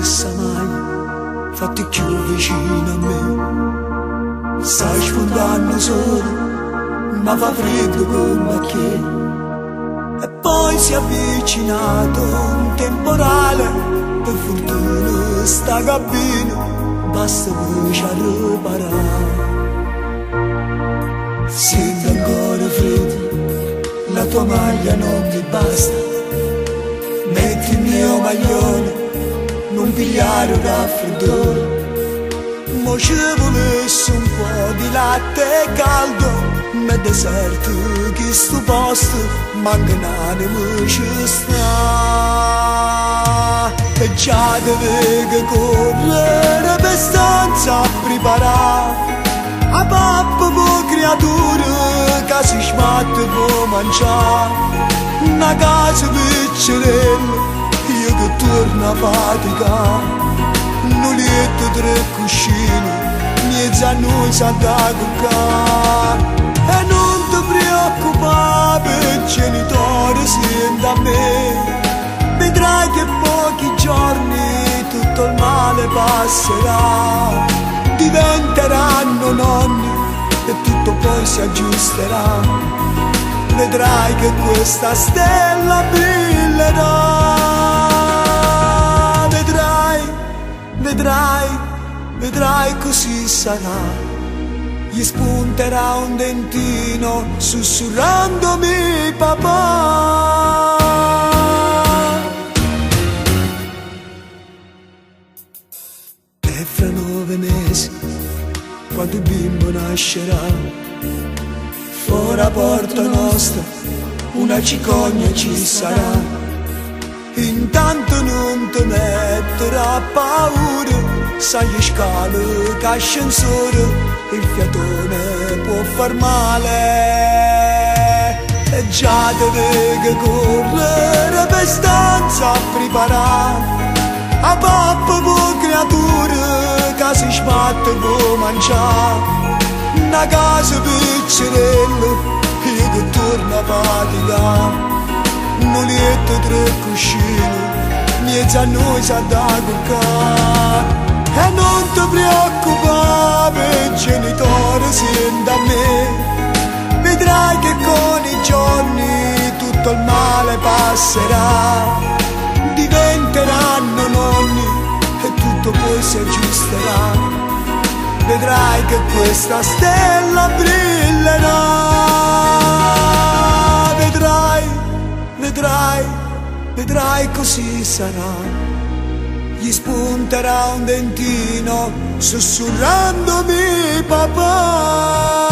stessa maglia, fatti più vicino a me. Stai sfondando solo, ma fa freddo come che. E poi si è avvicinato un temporale, per fortuna sta cabina basta voce a riparare. Senti ancora freddo, la tua maglia non ti basta, metti il mio maglione, non pigliare un raffreddore. Mo ci volesse un po' di latte caldo, ma deserto che sto posto manca un'anima ci sta. E già deve correre per stanza a preparare a pappa po' creatura che si smatte per mangiare. Una casa piccerella, io che torno a faticare, un letto, 3 cuscini, mezzo a noi sa da cuccare. E non ti preoccupare per i genitori, senti a me, vedrai che pochi giorni tutto il male passerà, diventeranno nonni e tutto poi si aggiusterà. Vedrai che questa stella brillerà, vedrai così sarà. Gli spunterà un dentino sussurrandomi papà. E fra 9 mesi, quando il bimbo nascerà, fuori a porta nostra una cicogna ci sarà. Intanto non ti mettere a paura, sai gli scale che ascensore, il fiatone può far male. E già deve correre per stanza a preparare a pappa po' creatura che si sbatte per mangiare. Una casa piccerella, io che torno a faticare, un letto, 3 cuscini, mezzo a noi sa da cuccare. E non ti preoccupare per i genitori, senti a me, vedrai che con i giorni tutto il male passerà, diventeranno nonni e tutto poi si aggiusterà. Vedrai che questa stella brillerà, vedrai così sarà. Gli spunterà un dentino sussurrandomi papà.